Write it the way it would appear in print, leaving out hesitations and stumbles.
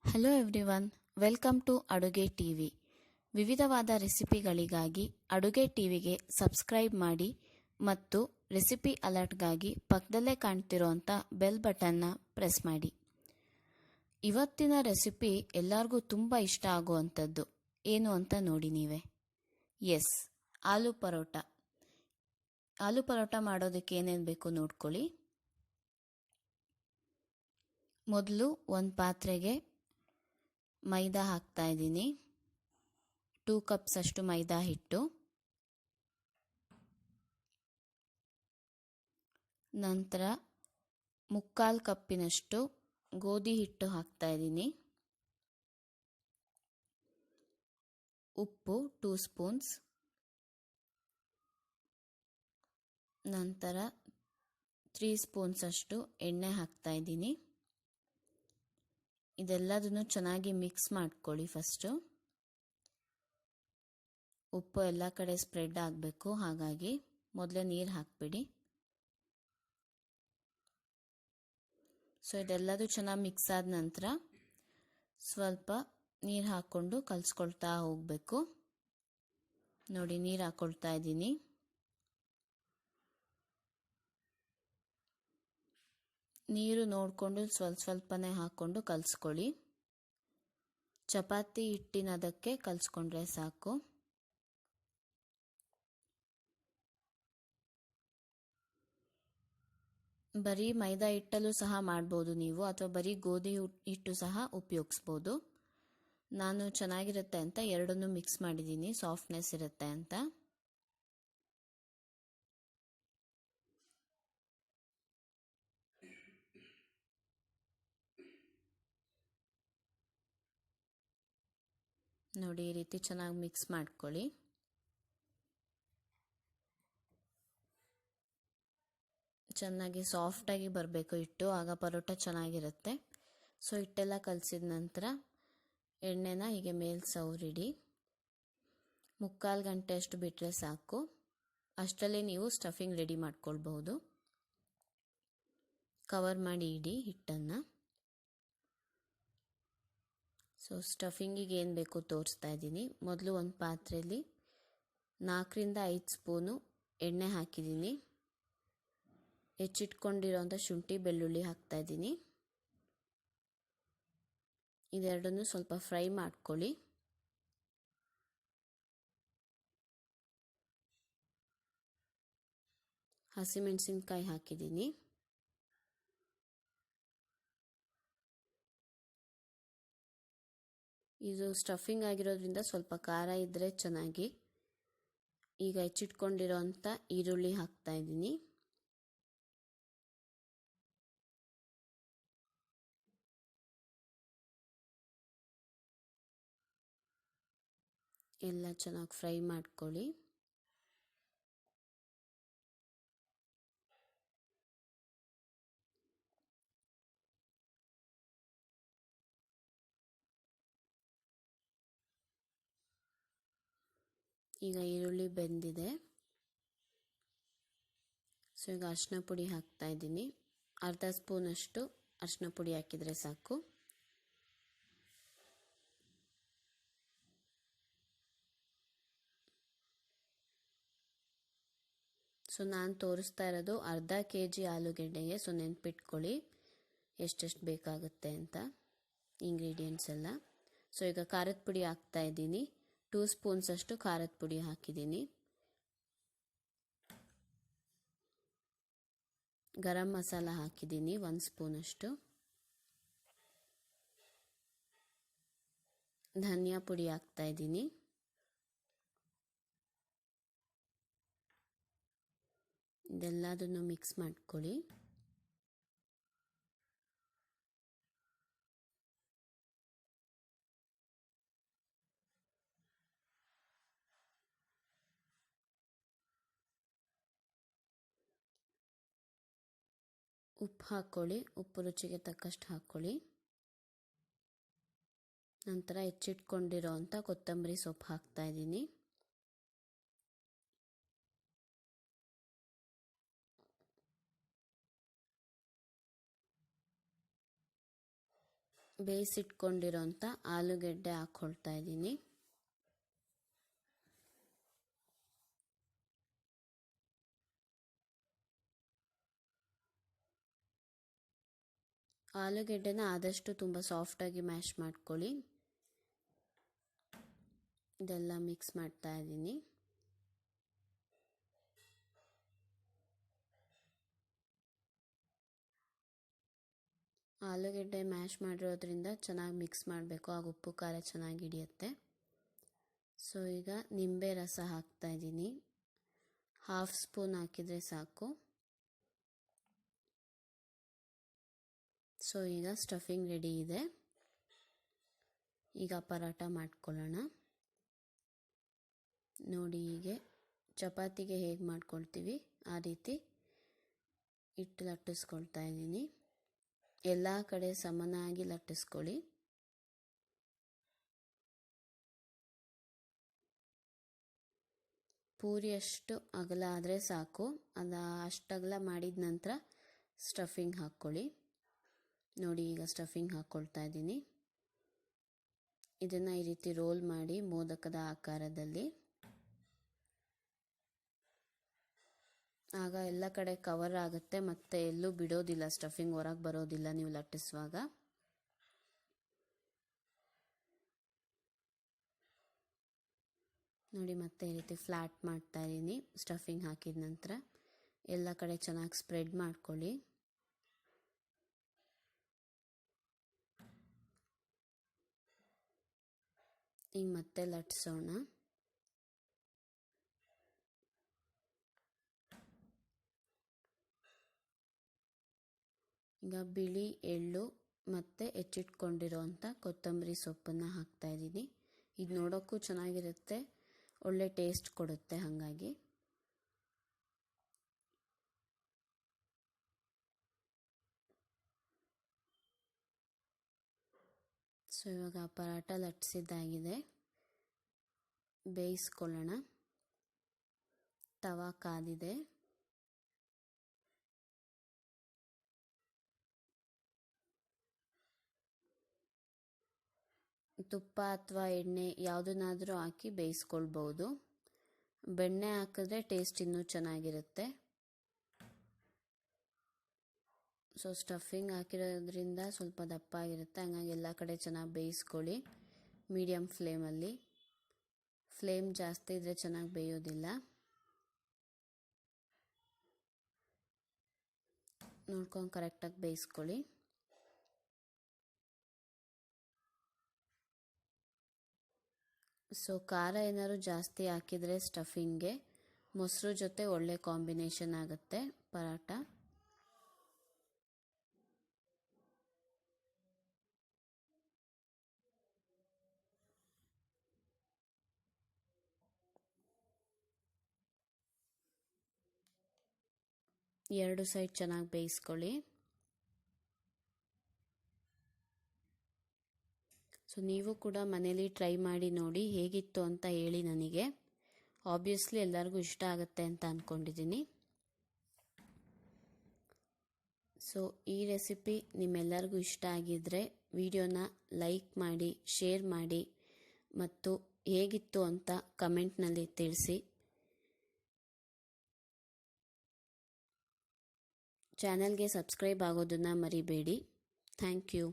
Hello everyone, welcome to ಅಡುಗೆ TV. ವಿವಿಧವಾದ ರೆಸಿಪಿಗಳಿಗಾಗಿ ಅಡುಗೆ ಟಿವಿಗೆ ಸಬ್ಸ್ಕ್ರೈಬ್ ಮಾಡಿ ಮತ್ತು ರೆಸಿಪಿ ಅಲರ್ಟ್ಗಾಗಿ ಪಕ್ಕದಲ್ಲೇ ಕಾಣ್ತಿರೋಂಥ ಬೆಲ್ ಬಟನ್ನ ಪ್ರೆಸ್ ಮಾಡಿ. ಇವತ್ತಿನ ರೆಸಿಪಿ ಎಲ್ಲರಿಗೂ ತುಂಬ ಇಷ್ಟ ಆಗುವಂಥದ್ದು ಏನು ಅಂತ ನೋಡಿ ನೀವೇ. ಎಸ್, ಆಲೂ ಪರೋಟ. ಆಲೂ ಪರೋಟ ಮಾಡೋದಕ್ಕೆ ಏನೇನು ಬೇಕು ನೋಡ್ಕೊಳ್ಳಿ. ಮೊದಲು ಒಂದು ಪಾತ್ರೆಗೆ ಮೈದಾ ಹಾಕ್ತಾ ಇದ್ದೀನಿ. 2 ಕಪ್ಸ್ ಅಷ್ಟು ಮೈದಾ ಹಿಟ್ಟು. ನಂತರ 3/4 ಕಪ್ಪಿನಷ್ಟು ಗೋಧಿ ಹಿಟ್ಟು ಹಾಕ್ತಾ ಇದ್ದೀನಿ. ಉಪ್ಪು 2 ಸ್ಪೂನ್ಸ್. ನಂತರ 3 ಸ್ಪೂನ್ಸ್ ಅಷ್ಟು ಎಣ್ಣೆ ಹಾಕ್ತಾ ಇದ್ದೀನಿ. ಇದೆಲ್ಲದನ್ನು ಚೆನ್ನಾಗಿ ಮಿಕ್ಸ್ ಮಾಡ್ಕೊಳ್ಳಿ. ಫಸ್ಟು ಉಪ್ಪು ಎಲ್ಲ ಕಡೆ ಸ್ಪ್ರೆಡ್ ಆಗಬೇಕು, ಹಾಗಾಗಿ ಮೊದಲೇ ನೀರು ಹಾಕ್ಬಿಡಿ. ಸೊ ಇದೆಲ್ಲದು ಚೆನ್ನಾಗಿ ಮಿಕ್ಸ್ ಆದ ನಂತರ ಸ್ವಲ್ಪ ನೀರು ಹಾಕ್ಕೊಂಡು ಕಲಿಸ್ಕೊಳ್ತಾ ಹೋಗಬೇಕು. ನೋಡಿ, ನೀರು ಹಾಕ್ಕೊಳ್ತಾ ಇದ್ದೀನಿ. ನೀರು ನೋಡಿಕೊಂಡು ಸ್ವಲ್ಪನೇ ಹಾಕ್ಕೊಂಡು ಕಲಿಸ್ಕೊಳ್ಳಿ. ಚಪಾತಿ ಹಿಟ್ಟಿನದಕ್ಕೆ ಕಲಿಸ್ಕೊಂಡ್ರೆ ಸಾಕು. ಬರೀ ಮೈದಾ ಹಿಟ್ಟಲ್ಲೂ ಸಹ ಮಾಡ್ಬೋದು ನೀವು, ಅಥವಾ ಬರೀ ಗೋಧಿ ಹಿಟ್ಟು ಸಹ ಉಪಯೋಗಿಸ್ಬೋದು. ನಾನು ಚೆನ್ನಾಗಿರುತ್ತೆ ಅಂತ ಎರಡನ್ನೂ ಮಿಕ್ಸ್ ಮಾಡಿದ್ದೀನಿ, ಸಾಫ್ಟ್ನೆಸ್ ಇರುತ್ತೆ ಅಂತ. ನೋಡಿ, ಈ ರೀತಿ ಚೆನ್ನಾಗಿ ಮಿಕ್ಸ್ ಮಾಡ್ಕೊಳ್ಳಿ. ಚೆನ್ನಾಗಿ ಸಾಫ್ಟಾಗಿ ಬರಬೇಕು ಹಿಟ್ಟು, ಆಗ ಪರೋಟ ಚೆನ್ನಾಗಿರುತ್ತೆ. ಸೊ ಹಿಟ್ಟೆಲ್ಲ ಕಲಸಿದ ನಂತರ ಎಣ್ಣೆನ ಹೀಗೆ ಮೇಲೆ ಸವರಿಡಿ. 3/4 ಗಂಟೆ ಅಷ್ಟು ಬಿಟ್ಟರೆ ಸಾಕು. ಅಷ್ಟರಲ್ಲೇ ನೀವು ಸ್ಟಫಿಂಗ್ ರೆಡಿ ಮಾಡ್ಕೊಳ್ಬಹುದು. ಕವರ್ ಮಾಡಿ ಇಡಿ ಹಿಟ್ಟನ್ನು. ಸೊ ಸ್ಟಫಿಂಗಿಗೆ ಏನು ಬೇಕು ತೋರಿಸ್ತಾ ಇದ್ದೀನಿ. ಮೊದಲು ಒಂದು ಪಾತ್ರೆಯಲ್ಲಿ 4ರಿಂದ 5 ಸ್ಪೂನು ಎಣ್ಣೆ ಹಾಕಿದ್ದೀನಿ. ಹೆಚ್ಚಿಟ್ಕೊಂಡಿರೋಂಥ ಶುಂಠಿ ಬೆಳ್ಳುಳ್ಳಿ ಹಾಕ್ತಾ ಇದ್ದೀನಿ. ಇದೆರಡನ್ನು ಸ್ವಲ್ಪ ಫ್ರೈ ಮಾಡ್ಕೊಳ್ಳಿ. ಹಸಿಮೆಣಸಿನ್ಕಾಯಿ ಹಾಕಿದ್ದೀನಿ. ಇದು ಸ್ಟಫಿಂಗ್ ಆಗಿರೋದ್ರಿಂದ ಸ್ವಲ್ಪ ಖಾರ ಇದ್ದರೆ ಚೆನ್ನಾಗಿ. ಈಗ ಹೆಚ್ಚಿಟ್ಕೊಂಡಿರೋಂಥ ಈರುಳ್ಳಿ ಹಾಕ್ತಾ ಇದ್ದೀನಿ. ಎಲ್ಲ ಚೆನ್ನಾಗಿ ಫ್ರೈ ಮಾಡ್ಕೊಳ್ಳಿ. ಈಗ ಈರುಳ್ಳಿ ಬೆಂದಿದೆ. ಸೊ ಈಗ ಅರಿಶಿನ ಪುಡಿ ಹಾಕ್ತಾ ಇದ್ದೀನಿ. ಅರ್ಧ ಸ್ಪೂನಷ್ಟು ಅರಿಶಿನ ಪುಡಿ ಹಾಕಿದರೆ ಸಾಕು. ಸೊ ನಾನು ತೋರಿಸ್ತಾ ಇರೋದು ಅರ್ಧ kg ಆಲೂಗೆಡ್ಡೆಗೆ. ಸೊ ನೆನ್ಪಿಟ್ಕೊಳ್ಳಿ ಎಷ್ಟೆಷ್ಟು ಬೇಕಾಗುತ್ತೆ ಅಂತ ಇಂಗ್ರೀಡಿಯೆಂಟ್ಸ್ ಎಲ್ಲ. ಸೊ ಈಗ ಖಾರದ ಪುಡಿ ಹಾಕ್ತಾ ಇದ್ದೀನಿ. 2 ಸ್ಪೂನ್ಸ್ ಅಷ್ಟು ಖಾರದ ಪುಡಿ ಹಾಕಿದ್ದೀನಿ. ಗರಂ ಮಸಾಲ ಹಾಕಿದ್ದೀನಿ 1 ಸ್ಪೂನಷ್ಟು. ಧನಿಯಾ ಪುಡಿ ಹಾಕ್ತಾ ಇದ್ದೀನಿ. ಇದೆಲ್ಲದನ್ನು ಮಿಕ್ಸ್ ಮಾಡ್ಕೊಳ್ಳಿ. ಉಪ್ಪು ಹಾಕ್ಕೊಳ್ಳಿ. ಉಪ್ಪು ರುಚಿಗೆ ತಕ್ಕಷ್ಟು ಹಾಕ್ಕೊಳ್ಳಿ. ನಂತರ ಹೆಚ್ಚಿಟ್ಕೊಂಡಿರೋ ಅಂಥ ಕೊತ್ತಂಬರಿ ಸೊಪ್ಪು ಹಾಕ್ತಾ ಇದ್ದೀನಿ. ಬೇಯಿಸಿಟ್ಕೊಂಡಿರೋಂಥ ಆಲೂಗೆಡ್ಡೆ ಹಾಕ್ಕೊಳ್ತಾ ಇದ್ದೀನಿ. ಆಲೂಗೆಡ್ಡೆನ ಆದಷ್ಟು ತುಂಬ ಸಾಫ್ಟಾಗಿ ಮ್ಯಾಶ್ ಮಾಡ್ಕೊಳ್ಳಿ. ಇದೆಲ್ಲ ಮಿಕ್ಸ್ ಮಾಡ್ತಾ ಇದ್ದೀನಿ. ಆಲೂಗೆಡ್ಡೆ ಮ್ಯಾಶ್ ಮಾಡಿರೋದ್ರಿಂದ ಚೆನ್ನಾಗಿ ಮಿಕ್ಸ್ ಮಾಡಬೇಕು, ಆಗ ಉಪ್ಪು ಖಾರ ಚೆನ್ನಾಗಿ ಹಿಡಿಯುತ್ತೆ. ಸೊ ಈಗ ನಿಂಬೆ ರಸ ಹಾಕ್ತಾ ಇದ್ದೀನಿ. 1/2 ಸ್ಪೂನ್ ಹಾಕಿದರೆ ಸಾಕು. ಸೊ ಈಗ ಸ್ಟಫಿಂಗ್ ರೆಡಿ ಇದೆ. ಈಗ ಪರಾಟ ಮಾಡ್ಕೊಳ್ಳೋಣ. ನೋಡಿ, ಹೀಗೆ ಚಪಾತಿಗೆ ಹೇಗೆ ಮಾಡ್ಕೊಳ್ತೀವಿ ಆ ರೀತಿ ಹಿಟ್ಟು ಲಟ್ಟಿಸ್ಕೊಳ್ತಾ ಇದ್ದೀನಿ. ಎಲ್ಲ ಕಡೆ ಸಮನಾಗಿ ಲಟ್ಟಿಸ್ಕೊಳ್ಳಿ. ಪೂರಿಯಷ್ಟು ಅಗಲ ಆದರೆ ಸಾಕು. ಅಷ್ಟು ಅಗಲ ಮಾಡಿದ ನಂತರ ಸ್ಟಫಿಂಗ್ ಹಾಕ್ಕೊಳ್ಳಿ. ನೋಡಿ, ಈಗ ಸ್ಟಫಿಂಗ್ ಹಾಕ್ಕೊಳ್ತಾ ಇದ್ದೀನಿ. ಇದನ್ನು ಈ ರೀತಿ ರೋಲ್ ಮಾಡಿ ಮೋದಕದ ಆಕಾರದಲ್ಲಿ, ಆಗ ಎಲ್ಲ ಕಡೆ ಕವರ್ ಆಗುತ್ತೆ ಮತ್ತು ಎಲ್ಲೂ ಬಿಡೋದಿಲ್ಲ, ಸ್ಟಫಿಂಗ್ ಹೊರಗೆ ಬರೋದಿಲ್ಲ ನೀವು ಲಟ್ಟಿಸುವಾಗ. ನೋಡಿ, ಮತ್ತೆ ಈ ರೀತಿ ಫ್ಲ್ಯಾಟ್ ಮಾಡ್ತಾ ಇದ್ದೀನಿ. ಸ್ಟಫಿಂಗ್ ಹಾಕಿದ ನಂತರ ಎಲ್ಲ ಕಡೆ ಚೆನ್ನಾಗಿ ಸ್ಪ್ರೆಡ್ ಮಾಡ್ಕೊಳ್ಳಿ. ಈಗ ಮತ್ತೆ ಲಟ್ಟಿಸೋಣ. ಈಗ ಬಿಳಿ ಎಳ್ಳು ಮತ್ತು ಹೆಚ್ಚಿಟ್ಕೊಂಡಿರೋಂಥ ಕೊತ್ತಂಬರಿ ಸೊಪ್ಪನ್ನು ಹಾಕ್ತಾ ಇದ್ದೀನಿ. ಇದು ನೋಡೋಕ್ಕೂ ಚೆನ್ನಾಗಿರುತ್ತೆ, ಒಳ್ಳೆ ಟೇಸ್ಟ್ ಕೊಡುತ್ತೆ. ಹಾಗಾಗಿ ಸೊ ಇವಾಗ ಪರಾಟ ಲಟ್ಟಿಸಿದ್ದಾಗಿದೆ. ಬೇಯಿಸ್ಕೊಳ್ಳೋಣ. ತವಾ ಕಾದಿದೆ. ತುಪ್ಪ ಅಥವಾ ಎಣ್ಣೆ ಯಾವುದನ್ನಾದರೂ ಹಾಕಿ ಬೇಯಿಸ್ಕೊಳ್ಬೋದು. ಬೆಣ್ಣೆ ಹಾಕಿದ್ರೆ ಟೇಸ್ಟ್ ಇನ್ನೂ ಚೆನ್ನಾಗಿರುತ್ತೆ. ಸೊ ಸ್ಟಫಿಂಗ್ ಹಾಕಿರೋದ್ರಿಂದ ಸ್ವಲ್ಪ ದಪ್ಪ ಆಗಿರುತ್ತೆ, ಹಂಗಾಗಿ ಎಲ್ಲ ಕಡೆ ಚೆನ್ನಾಗಿ ಬೇಯಿಸ್ಕೊಳ್ಳಿ. ಮೀಡಿಯಮ್ ಫ್ಲೇಮಲ್ಲಿ. ಫ್ಲೇಮ್ ಜಾಸ್ತಿ ಇದ್ದರೆ ಚೆನ್ನಾಗಿ ಬೇಯೋದಿಲ್ಲ. ನೋಡ್ಕೊಂಡು ಕರೆಕ್ಟಾಗಿ ಬೇಯಿಸ್ಕೊಳ್ಳಿ. ಸೊ ಖಾರ ಏನಾದ್ರು ಜಾಸ್ತಿ ಹಾಕಿದರೆ ಸ್ಟಫಿಂಗ್ಗೆ ಮೊಸರು ಜೊತೆ ಒಳ್ಳೆ ಕಾಂಬಿನೇಷನ್ ಆಗುತ್ತೆ ಪರಾಟ. ಎರಡು ಸೈಡ್ ಚೆನ್ನಾಗಿ ಬೇಯಿಸ್ಕೊಳ್ಳಿ. ಸೊ ನೀವು ಕೂಡ ಮನೇಲಿ ಟ್ರೈ ಮಾಡಿ ನೋಡಿ, ಹೇಗಿತ್ತು ಅಂತ ಹೇಳಿ ನನಗೆ. ಆಬ್ವಿಯಸ್ಲಿ ಎಲ್ಲರಿಗೂ ಇಷ್ಟ ಆಗುತ್ತೆ ಅಂತ ಅಂದ್ಕೊಂಡಿದ್ದೀನಿ. ಸೊ ಈ ರೆಸಿಪಿ ನಿಮ್ಮೆಲ್ಲರಿಗೂ ಇಷ್ಟ ಆಗಿದ್ದರೆ ವಿಡಿಯೋನ ಲೈಕ್ ಮಾಡಿ, ಶೇರ್ ಮಾಡಿ ಮತ್ತು ಹೇಗಿತ್ತು ಅಂತ ಕಮೆಂಟ್ನಲ್ಲಿ ತಿಳಿಸಿ. ಚಾನಲ್ಗೆ ಸಬ್ಸ್ಕ್ರೈಬ್ ಆಗೋದನ್ನು ಮರಿಬೇಡಿ. Thank you.